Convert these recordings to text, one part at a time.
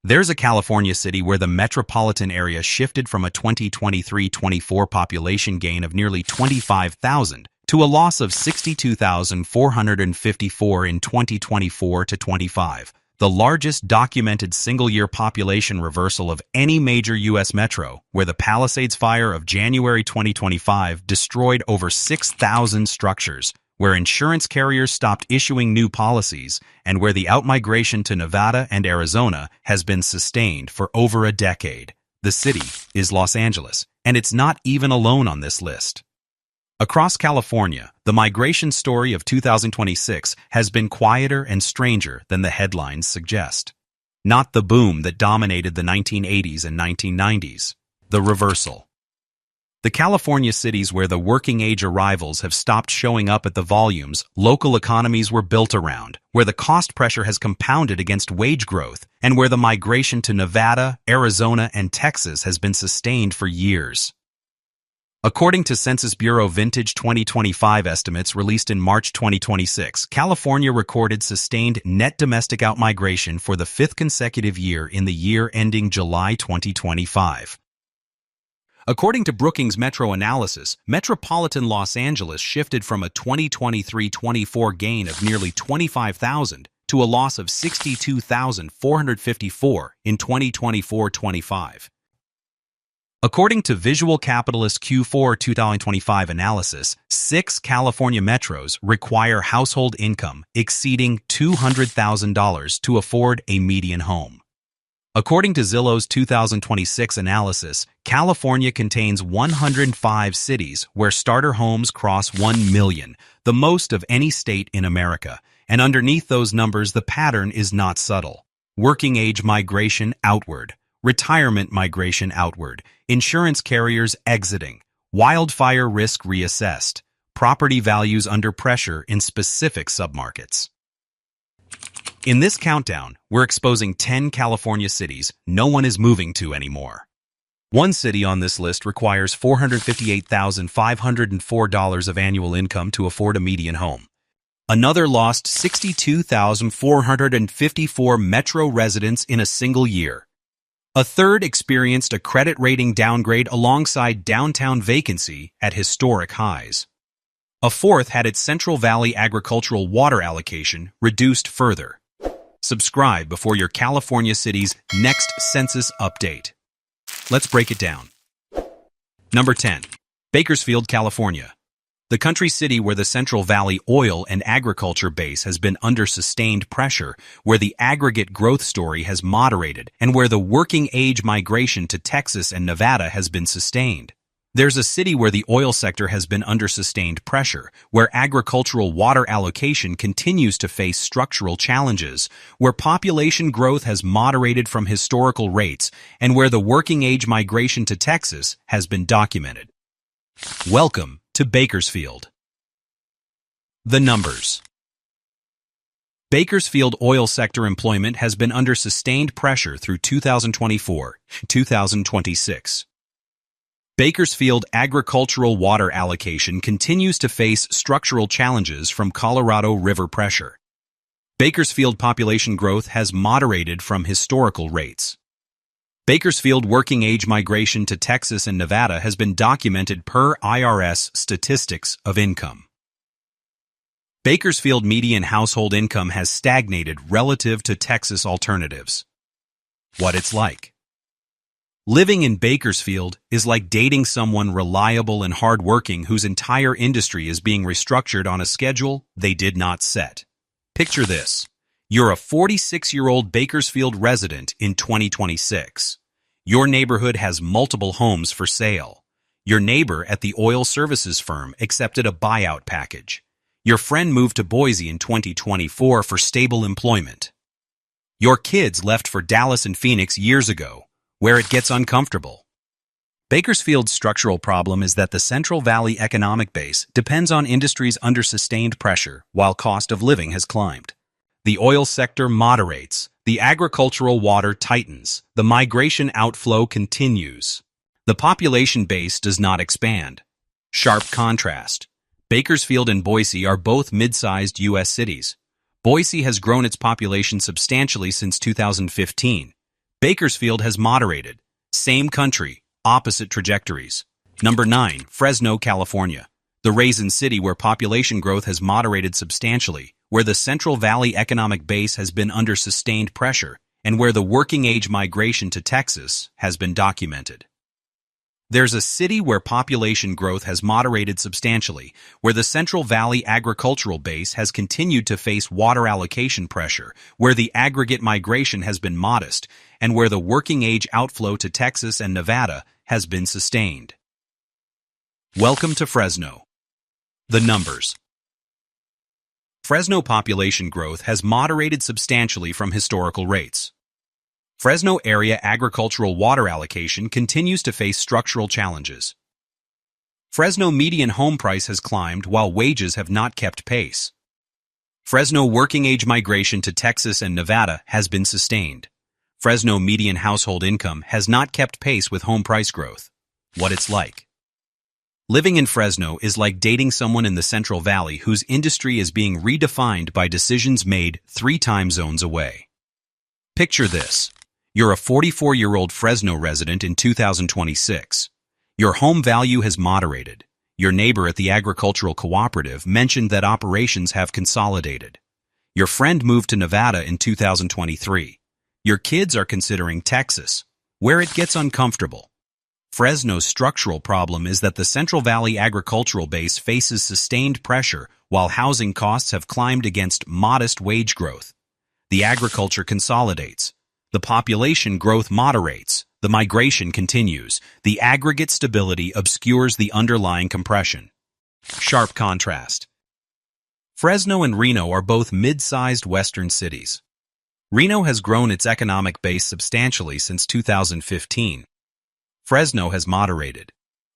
There's a California city where the metropolitan area shifted from a 2023-24 population gain of nearly 25,000 to a loss of 62,454 in 2024-25, the largest documented single-year population reversal of any major U.S. metro, where the Palisades fire of January 2025 destroyed over 6,000 structures, where insurance carriers stopped issuing new policies, and where the outmigration to Nevada and Arizona has been sustained for over a decade. The city is Los Angeles, and it's not even alone on this list. Across California, the migration story of 2026 has been quieter and stranger than the headlines suggest. Not the boom that dominated the 1980s and 1990s. The reversal. The California cities where the working-age arrivals have stopped showing up at the volumes local economies were built around, where the cost pressure has compounded against wage growth, and where the migration to Nevada, Arizona, and Texas has been sustained for years. According to Census Bureau Vintage 2025 estimates released in March 2026, California recorded sustained net domestic outmigration for the fifth consecutive year in the year ending July 2025. According to Brookings Metro Analysis, metropolitan Los Angeles shifted from a 2023-24 gain of nearly 25,000 to a loss of 62,454 in 2024-25. According to Visual Capitalist Q4 2025 analysis, 6 California metros require household income exceeding $200,000 to afford a median home. According to Zillow's 2026 analysis, California contains 105 cities where starter homes cross 1 million, the most of any state in America. And underneath those numbers, the pattern is not subtle. Working age migration outward, retirement migration outward, insurance carriers exiting, wildfire risk reassessed, property values under pressure in specific submarkets. In this countdown, we're exposing 10 California cities no one is moving to anymore. One city on this list requires $458,504 of annual income to afford a median home. Another lost 62,454 metro residents in a single year. A third experienced a credit rating downgrade alongside downtown vacancy at historic highs. A fourth had its Central Valley agricultural water allocation reduced further. Subscribe before your California city's next census update. Let's break it down. Number 10. Bakersfield, California. The country city where the Central Valley oil and agriculture base has been under sustained pressure, where the aggregate growth story has moderated, and where the working age migration to Texas and Nevada has been sustained. There's a city where the oil sector has been under sustained pressure, where agricultural water allocation continues to face structural challenges, where population growth has moderated from historical rates, and where the working age migration to Texas has been documented. Welcome to Bakersfield. The numbers. Bakersfield oil sector employment has been under sustained pressure through 2024-2026. Bakersfield agricultural water allocation continues to face structural challenges from Colorado River pressure. Bakersfield population growth has moderated from historical rates. Bakersfield working age migration to Texas and Nevada has been documented per IRS statistics of income. Bakersfield median household income has stagnated relative to Texas alternatives. What it's like. Living in Bakersfield is like dating someone reliable and hardworking whose entire industry is being restructured on a schedule they did not set. Picture this. You're a 46-year-old Bakersfield resident in 2026. Your neighborhood has multiple homes for sale. Your neighbor at the oil services firm accepted a buyout package. Your friend moved to Boise in 2024 for stable employment. Your kids left for Dallas and Phoenix years ago, where it gets uncomfortable. Bakersfield's structural problem is that the Central Valley economic base depends on industries under sustained pressure while cost of living has climbed. The oil sector moderates, the agricultural water tightens, the migration outflow continues. The population base does not expand. Sharp contrast. Bakersfield and Boise are both mid-sized U.S. cities. Boise has grown its population substantially since 2015. Bakersfield has moderated. Same country, opposite trajectories. Number 9, Fresno, California. The raisin city where population growth has moderated substantially, where the Central Valley economic base has been under sustained pressure, and where the working-age migration to Texas has been documented. There's a city where population growth has moderated substantially, where the Central Valley agricultural base has continued to face water allocation pressure, where the aggregate migration has been modest, and where the working-age outflow to Texas and Nevada has been sustained. Welcome to Fresno. The numbers. Fresno population growth has moderated substantially from historical rates. Fresno area agricultural water allocation continues to face structural challenges. Fresno median home price has climbed while wages have not kept pace. Fresno working-age migration to Texas and Nevada has been sustained. Fresno median household income has not kept pace with home price growth. What it's like. Living in Fresno is like dating someone in the Central Valley whose industry is being redefined by decisions made 3 time zones away. Picture this. You're a 44-year-old Fresno resident in 2026. Your home value has moderated. Your neighbor at the agricultural cooperative mentioned that operations have consolidated. Your friend moved to Nevada in 2023. Your kids are considering Texas, where it gets uncomfortable. Fresno's structural problem is that the Central Valley agricultural base faces sustained pressure while housing costs have climbed against modest wage growth. The agriculture consolidates. The population growth moderates, the migration continues, the aggregate stability obscures the underlying compression. Sharp contrast. Fresno and Reno are both mid-sized western cities. Reno has grown its economic base substantially since 2015. Fresno has moderated.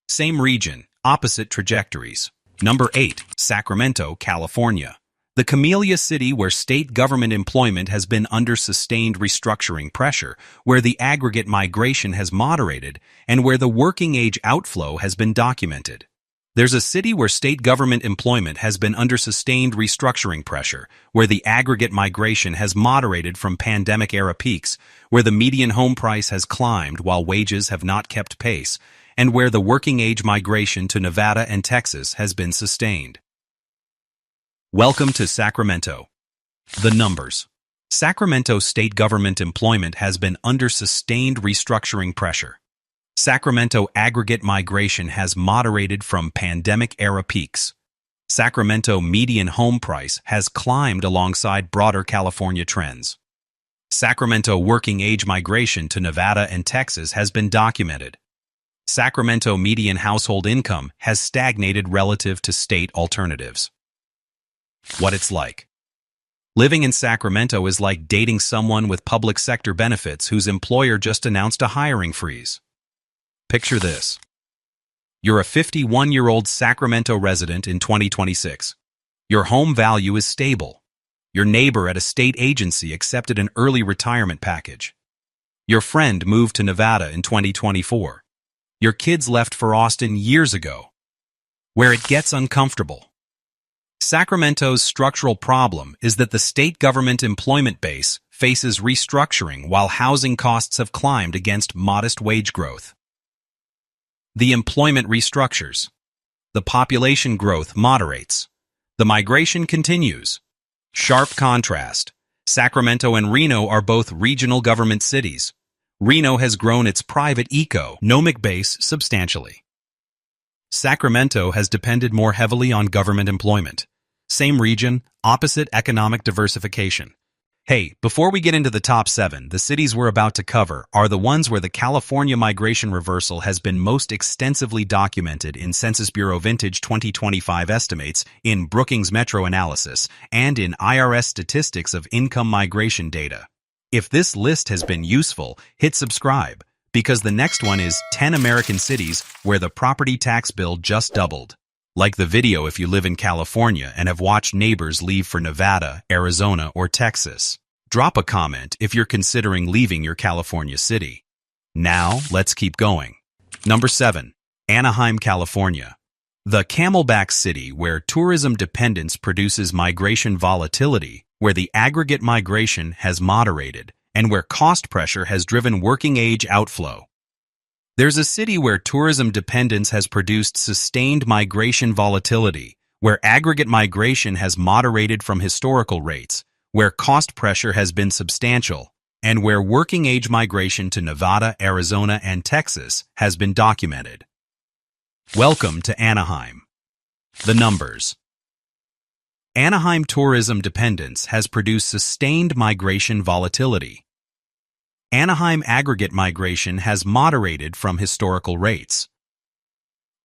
Same region, opposite trajectories. Number 8, Sacramento, California. The Camellia City where state government employment has been under sustained restructuring pressure, where the aggregate migration has moderated, and where the working-age outflow has been documented. There's a city where state government employment has been under sustained restructuring pressure, where the aggregate migration has moderated from pandemic-era peaks, where the median home price has climbed while wages have not kept pace, and where the working-age migration to Nevada and Texas has been sustained. Welcome to Sacramento. The numbers. Sacramento state government employment has been under sustained restructuring pressure. Sacramento aggregate migration has moderated from pandemic-era peaks. Sacramento median home price has climbed alongside broader California trends. Sacramento working-age migration to Nevada and Texas has been documented. Sacramento median household income has stagnated relative to state alternatives. What it's like. Living in Sacramento is like dating someone with public sector benefits whose employer just announced a hiring freeze. Picture this. You're a 51-year-old Sacramento resident in 2026. Your home value is stable. Your neighbor at a state agency accepted an early retirement package. Your friend moved to Nevada in 2024. Your kids left for Austin years ago. Where it gets uncomfortable. Sacramento's structural problem is that the state government employment base faces restructuring while housing costs have climbed against modest wage growth. The employment restructures. The population growth moderates. The migration continues. Sharp contrast. Sacramento and Reno are both regional government cities. Reno has grown its private economic base substantially. Sacramento has depended more heavily on government employment. Same region, opposite economic diversification. Hey, before we get into the top 7, the cities we're about to cover are the ones where the California migration reversal has been most extensively documented in Census Bureau Vintage 2025 estimates, in Brookings Metro analysis, and in IRS statistics of income migration data. If this list has been useful, hit subscribe, because the next one is 10 American cities where the property tax bill just doubled. Like the video if you live in California and have watched neighbors leave for Nevada, Arizona, or Texas. Drop a comment if you're considering leaving your California city. Now, let's keep going. Number 7. Anaheim, California. The Camelback City where tourism dependence produces migration volatility, where the aggregate migration has moderated, and where cost pressure has driven working-age outflow. There's a city where tourism dependence has produced sustained migration volatility, where aggregate migration has moderated from historical rates, where cost pressure has been substantial, and where working-age migration to Nevada, Arizona, and Texas has been documented. Welcome to Anaheim. The numbers. Anaheim tourism dependence has produced sustained migration volatility. Anaheim aggregate migration has moderated from historical rates.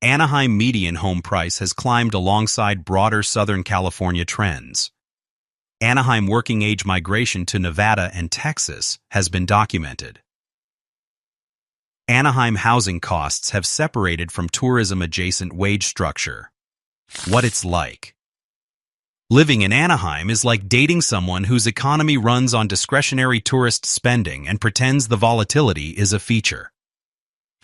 Anaheim median home price has climbed alongside broader Southern California trends. Anaheim working-age migration to Nevada and Texas has been documented. Anaheim housing costs have separated from tourism-adjacent wage structure. What it's like. Living in Anaheim is like dating someone whose economy runs on discretionary tourist spending and pretends the volatility is a feature.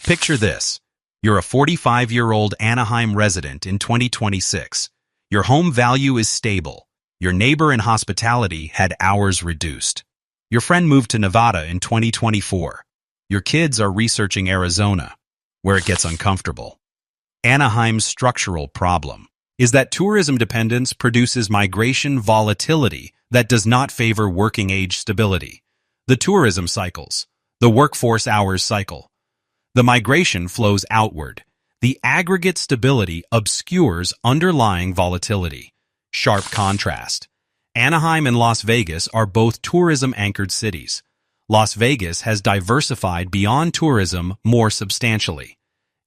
Picture this. You're a 45-year-old Anaheim resident in 2026. Your home value is stable. Your neighbor in hospitality had hours reduced. Your friend moved to Nevada in 2024. Your kids are researching Arizona, where it gets uncomfortable. Anaheim's structural problem is that tourism dependence produces migration volatility that does not favor working-age stability. The tourism cycles, the workforce hours cycle. The migration flows outward. The aggregate stability obscures underlying volatility. Sharp contrast. Anaheim and Las Vegas are both tourism-anchored cities. Las Vegas has diversified beyond tourism more substantially.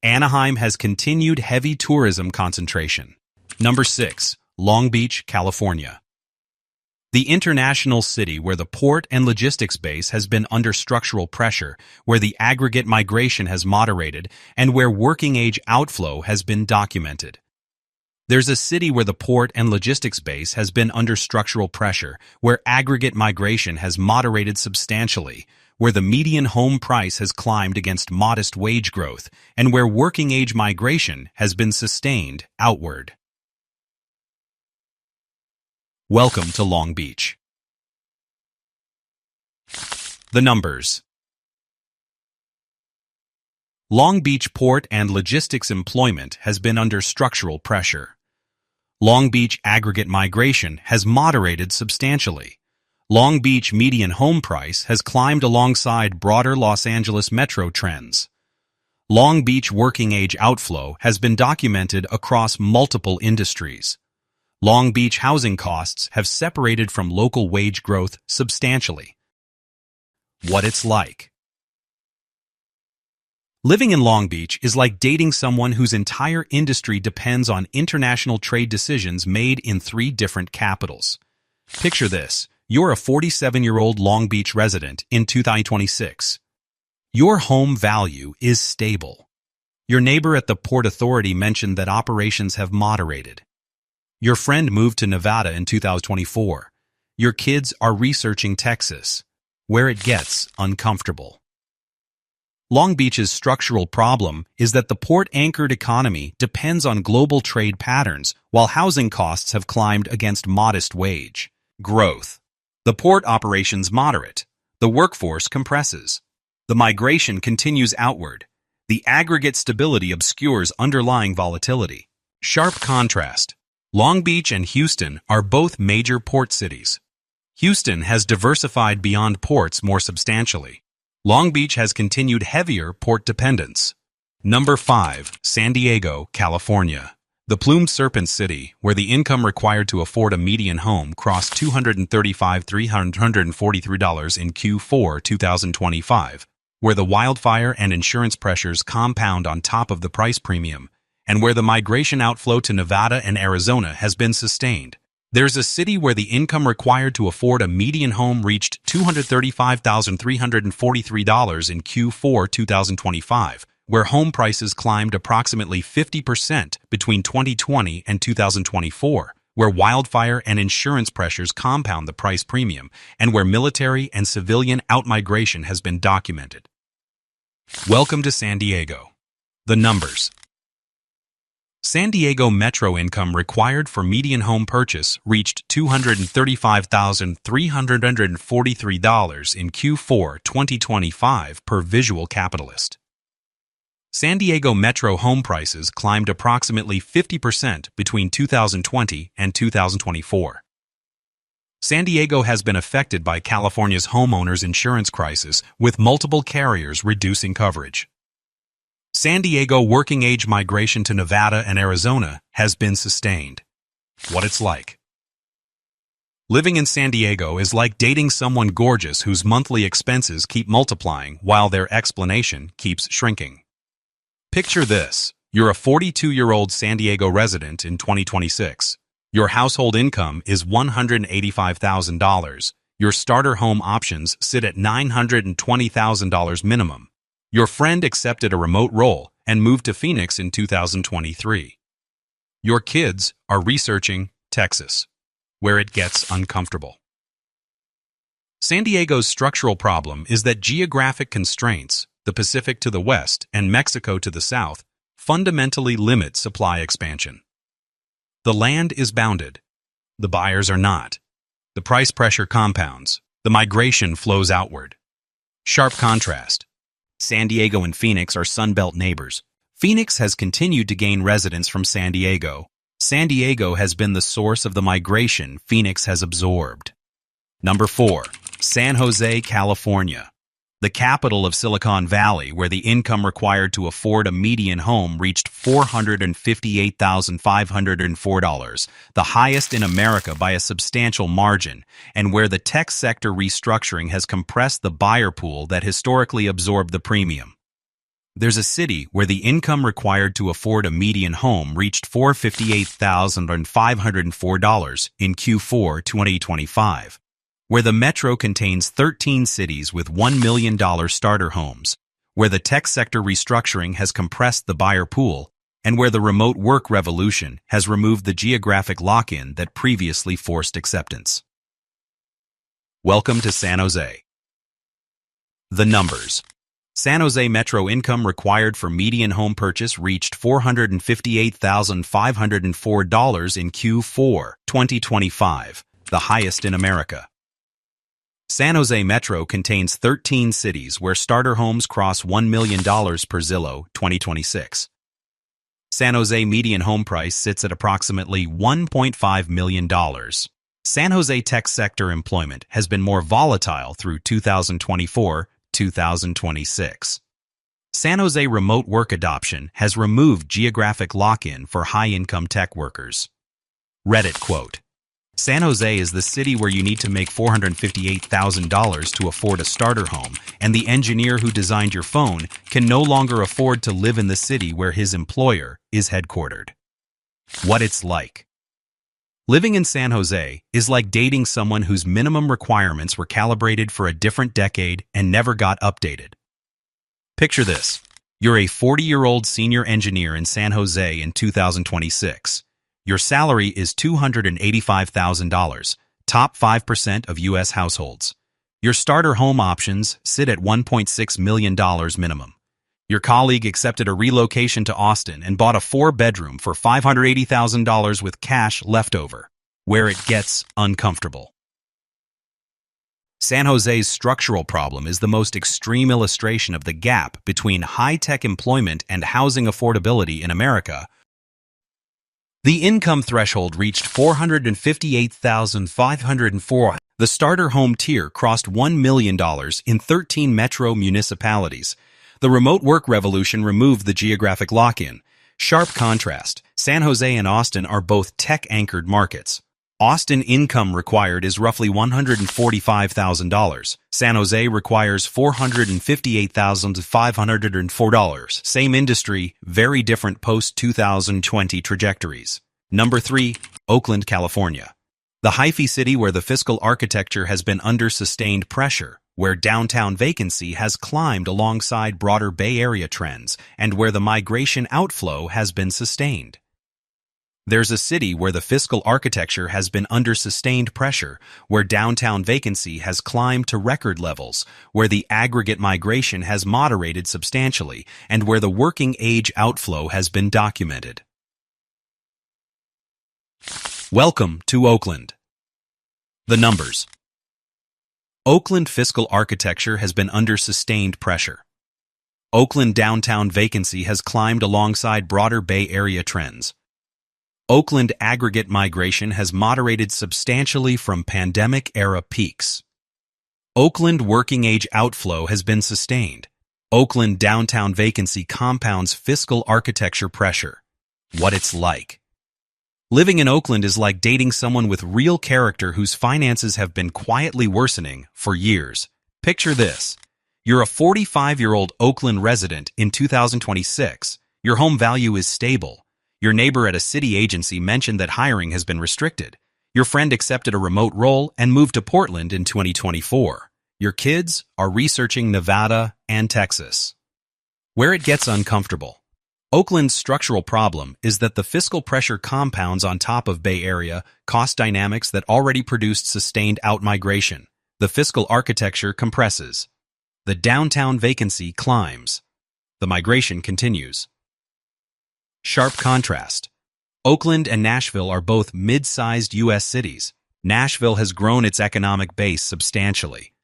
Anaheim has continued heavy tourism concentration. Number 6. Long Beach, California. The international city where the port and logistics base has been under structural pressure, where the aggregate migration has moderated, and where working-age outflow has been documented. There's a city where the port and logistics base has been under structural pressure, where aggregate migration has moderated substantially, where the median home price has climbed against modest wage growth, and where working-age migration has been sustained outward. Welcome to Long Beach. The numbers. Long Beach port and logistics employment has been under structural pressure. Long Beach aggregate migration has moderated substantially. Long Beach median home price has climbed alongside broader Los Angeles metro trends. Long Beach working-age outflow has been documented across multiple industries. Long Beach housing costs have separated from local wage growth substantially. What it's like. Living in Long Beach is like dating someone whose entire industry depends on international trade decisions made in 3 different capitals. Picture this. You're a 47-year-old Long Beach resident in 2026. Your home value is stable. Your neighbor at the Port Authority mentioned that operations have moderated. Your friend moved to Nevada in 2024. Your kids are researching Texas, where it gets uncomfortable. Long Beach's structural problem is that the port-anchored economy depends on global trade patterns, while housing costs have climbed against modest wage growth. The port operations moderate. The workforce compresses. The migration continues outward. The aggregate stability obscures underlying volatility. Sharp contrast. Long Beach and Houston are both major port cities. Houston has diversified beyond ports more substantially. Long Beach has continued heavier port dependence. Number 5. San Diego, California. The plumed serpent city, where the income required to afford a median home crossed $235,343 in Q4 2025, where the wildfire and insurance pressures compound on top of the price premium, and where the migration outflow to Nevada and Arizona has been sustained. There's a city where the income required to afford a median home reached $235,343 in Q4 2025, where home prices climbed approximately 50% between 2020 and 2024, where wildfire and insurance pressures compound the price premium, and where military and civilian outmigration has been documented. Welcome to San Diego. The numbers. San Diego metro income required for median home purchase reached $235,343 in Q4 2025 per Visual Capitalist. San Diego metro home prices climbed approximately 50% between 2020 and 2024. San Diego has been affected by California's homeowners insurance crisis, with multiple carriers reducing coverage. San Diego working-age migration to Nevada and Arizona has been sustained. What it's like. Living in San Diego is like dating someone gorgeous whose monthly expenses keep multiplying while their explanation keeps shrinking. Picture this. You're a 42-year-old San Diego resident in 2026. Your household income is $185,000. Your starter home options sit at $920,000 minimum. Your friend accepted a remote role and moved to Phoenix in 2023. Your kids are researching Texas, where it gets uncomfortable. San Diego's structural problem is that geographic constraints, the Pacific to the west and Mexico to the south, fundamentally limit supply expansion. The land is bounded. The buyers are not. The price pressure compounds. The migration flows outward. Sharp contrast. San Diego and Phoenix are Sunbelt neighbors. Phoenix has continued to gain residents from San Diego. San Diego has been the source of the migration Phoenix has absorbed. Number 4. San Jose, California. The capital of Silicon Valley, where the income required to afford a median home reached $458,504, the highest in America by a substantial margin, and where the tech sector restructuring has compressed the buyer pool that historically absorbed the premium. There's a city where the income required to afford a median home reached $458,504 in Q4 2025. Where the metro contains 13 cities with $1 million starter homes, where the tech sector restructuring has compressed the buyer pool, and where the remote work revolution has removed the geographic lock-in that previously forced acceptance. Welcome to San Jose. The numbers. San Jose metro income required for median home purchase reached $458,504 in Q4 2025, the highest in America. San Jose Metro contains 13 cities where starter homes cross $1 million per Zillow 2026. San Jose median home price sits at approximately $1.5 million. San Jose tech sector employment has been more volatile through 2024-2026. San Jose remote work adoption has removed geographic lock-in for high-income tech workers. Reddit quote. San Jose is the city where you need to make $458,000 to afford a starter home, and the engineer who designed your phone can no longer afford to live in the city where his employer is headquartered. What it's like. Living in San Jose is like dating someone whose minimum requirements were calibrated for a different decade and never got updated. Picture this. You're a 40-year-old senior engineer in San Jose in 2026. Your salary is $285,000, top 5% of U.S. households. Your starter home options sit at $1.6 million minimum. Your colleague accepted a relocation to Austin and bought a 4-bedroom for $580,000 with cash left over, where it gets uncomfortable. San Jose's structural problem is the most extreme illustration of the gap between high-tech employment and housing affordability in America. The income threshold reached $458,504. The starter home tier crossed $1 million in 13 metro municipalities. The remote work revolution removed the geographic lock-in. Sharp contrast. San Jose and Austin are both tech-anchored markets. Austin income required is roughly $145,000. San Jose requires $458,504. Same industry, very different post-2020 trajectories. Number 3, Oakland, California. The hyphy city where the fiscal architecture has been under sustained pressure, where downtown vacancy has climbed alongside broader Bay Area trends, and where the migration outflow has been sustained. There's a city where the fiscal architecture has been under sustained pressure, where downtown vacancy has climbed to record levels, where the aggregate migration has moderated substantially, and where the working age outflow has been documented. Welcome to Oakland. The numbers. Oakland fiscal architecture has been under sustained pressure. Oakland downtown vacancy has climbed alongside broader Bay Area trends. Oakland aggregate migration has moderated substantially from pandemic-era peaks. Oakland working-age outflow has been sustained. Oakland downtown vacancy compounds fiscal architecture pressure. What it's like. Living in Oakland is like dating someone with real character whose finances have been quietly worsening for years. Picture this. You're a 45-year-old Oakland resident in 2026. Your home value is stable. Your neighbor at a city agency mentioned that hiring has been restricted. Your friend accepted a remote role and moved to Portland in 2024. Your kids are researching Nevada and Texas. Where it gets uncomfortable. Oakland's structural problem is that the fiscal pressure compounds on top of Bay Area cost dynamics that already produced sustained outmigration. The fiscal architecture compresses. The downtown vacancy climbs. The migration continues. Sharp contrast. Oakland and Nashville are both mid-sized U.S. cities. Nashville has grown its economic base substantially.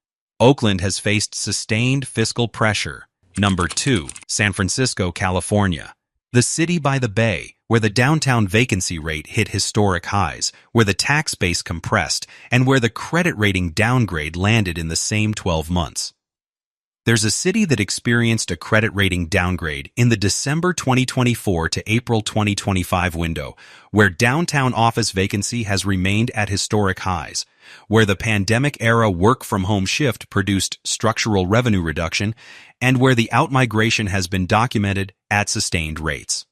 Oakland has faced sustained fiscal pressure. Number 2, San Francisco, California. The city by the bay, where the downtown vacancy rate hit historic highs, where the tax base compressed, and where the credit rating downgrade landed in the same 12 months. There's a city that experienced a credit rating downgrade in the December 2024 to April 2025 window, where downtown office vacancy has remained at historic highs, where the pandemic-era work-from-home shift produced structural revenue reduction, and where the outmigration has been documented at sustained rates.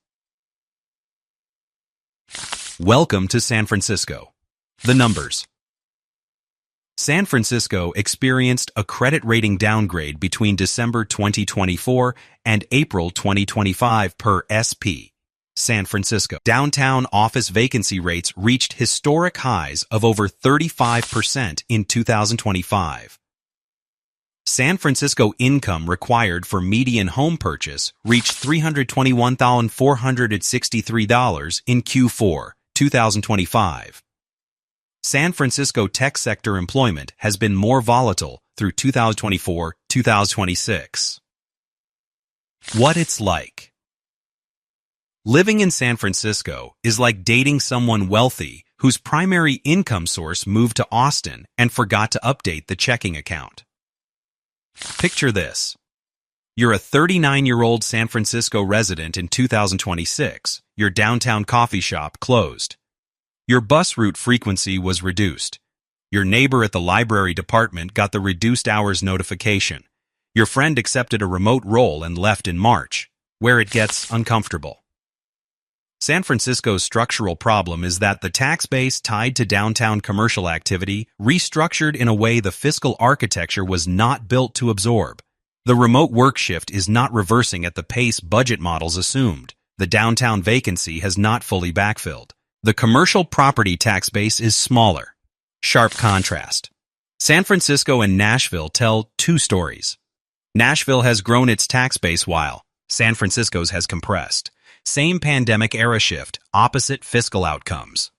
Welcome to San Francisco. The numbers. San Francisco experienced a credit rating downgrade between December 2024 and April 2025 per SP. San Francisco. Downtown office vacancy rates reached historic highs of over 35% in 2025. San Francisco income required for median home purchase reached $321,463 in Q4 2025. San Francisco tech sector employment has been more volatile through 2024-2026. What it's like. Living in San Francisco is like dating someone wealthy whose primary income source moved to Austin and forgot to update the checking account. Picture this. You're a 39-year-old San Francisco resident in 2026. Your downtown coffee shop closed. Your bus route frequency was reduced. Your neighbor at the library department got the reduced hours notification. Your friend accepted a remote role and left in March. Where it gets uncomfortable. San Francisco's structural problem is that the tax base tied to downtown commercial activity restructured in a way the fiscal architecture was not built to absorb. The remote work shift is not reversing at the pace budget models assumed. The downtown vacancy has not fully backfilled. The commercial property tax base is smaller. Sharp contrast. San Francisco and Nashville tell two stories. Nashville has grown its tax base while San Francisco's has compressed. Same pandemic-era shift, opposite fiscal outcomes.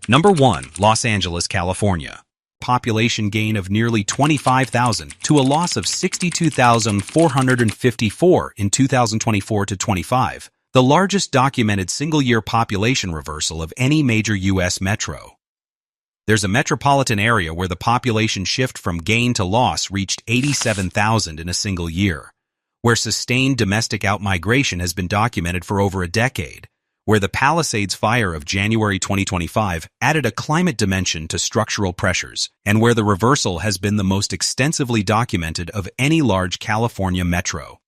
Number 1, Los Angeles, California. Population gain of nearly 25,000 to a loss of 62,454 in 2024-25, the largest documented single-year population reversal of any major U.S. metro. There's a metropolitan area where the population shift from gain to loss reached 87,000 in a single year, where sustained domestic outmigration has been documented for over a decade, where the Palisades fire of January 2025 added a climate dimension to structural pressures, and where the reversal has been the most extensively documented of any large California metro.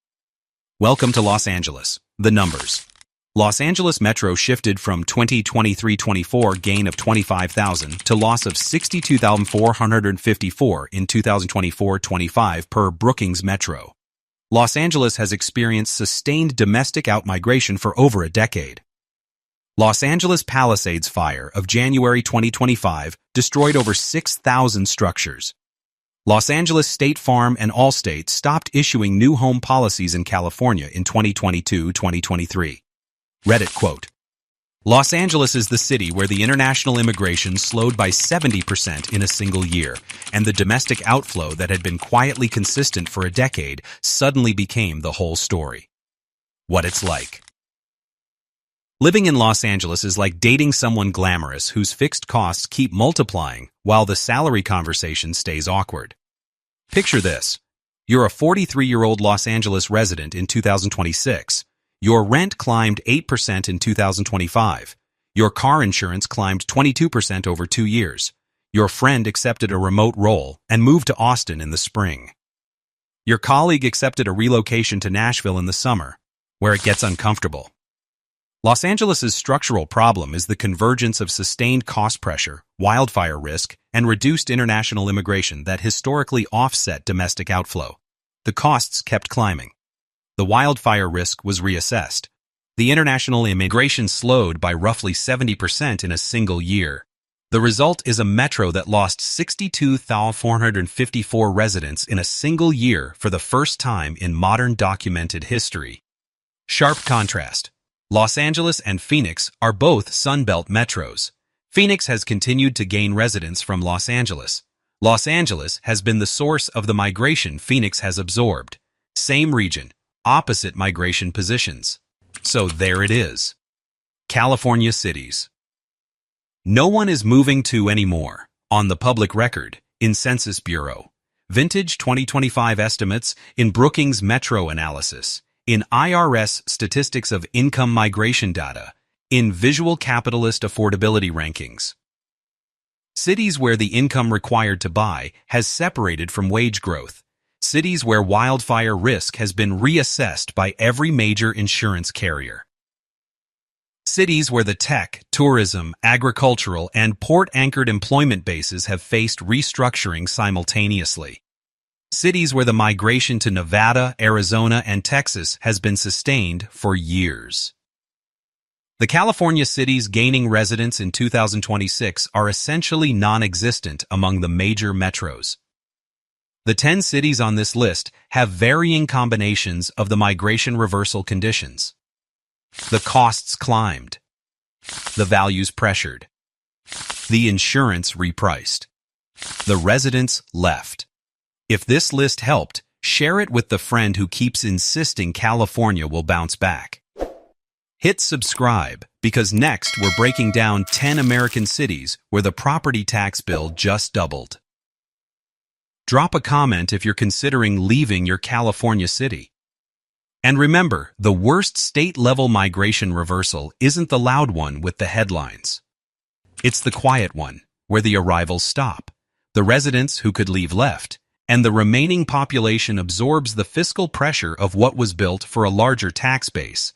Welcome to Los Angeles. The numbers. Los Angeles Metro shifted from 2023-24 gain of 25,000 to loss of 62,454 in 2024-25 per Brookings Metro. Los Angeles has experienced sustained domestic outmigration for over a decade. Los Angeles Palisades fire of January 2025 destroyed over 6,000 structures. Los Angeles State Farm and Allstate stopped issuing new home policies in California in 2022-2023. Reddit quote. Los Angeles is the city where the international immigration slowed by 70% in a single year, and the domestic outflow that had been quietly consistent for a decade suddenly became the whole story. What it's like. Living in Los Angeles is like dating someone glamorous whose fixed costs keep multiplying while the salary conversation stays awkward. Picture this. You're a 43-year-old Los Angeles resident in 2026. Your rent climbed 8% in 2025. Your car insurance climbed 22% over 2 years. Your friend accepted a remote role and moved to Austin in the spring. Your colleague accepted a relocation to Nashville in the summer, where it gets uncomfortable. Los Angeles' structural problem is the convergence of sustained cost pressure, wildfire risk, and reduced international immigration that historically offset domestic outflow. The costs kept climbing. The wildfire risk was reassessed. The international immigration slowed by roughly 70% in a single year. The result is a metro that lost 62,454 residents in a single year for the first time in modern documented history. Sharp contrast. Los Angeles and Phoenix are both Sunbelt metros. Phoenix has continued to gain residents from Los Angeles. Los Angeles has been the source of the migration Phoenix has absorbed. Same region, opposite migration positions. So there it is. California cities. No one is moving to anymore. On the public record, in Census Bureau, Vintage 2025 estimates, in Brookings Metro analysis, in IRS statistics of income migration data, in Visual Capitalist affordability rankings. Cities where the income required to buy has separated from wage growth. Cities where wildfire risk has been reassessed by every major insurance carrier. Cities where the tech, tourism, agricultural, and port-anchored employment bases have faced restructuring simultaneously. Cities where the migration to Nevada, Arizona, and Texas has been sustained for years. The California cities gaining residents in 2026 are essentially non-existent among the major metros. The 10 cities on this list have varying combinations of the migration reversal conditions. The costs climbed. The values pressured. The insurance repriced. The residents left. If this list helped, share it with the friend who keeps insisting California will bounce back. Hit subscribe, because next we're breaking down 10 American cities where the property tax bill just doubled. Drop a comment if you're considering leaving your California city. And remember, the worst state-level migration reversal isn't the loud one with the headlines. It's the quiet one, where the arrivals stop. The residents who could leave left, and the remaining population absorbs the fiscal pressure of what was built for a larger tax base,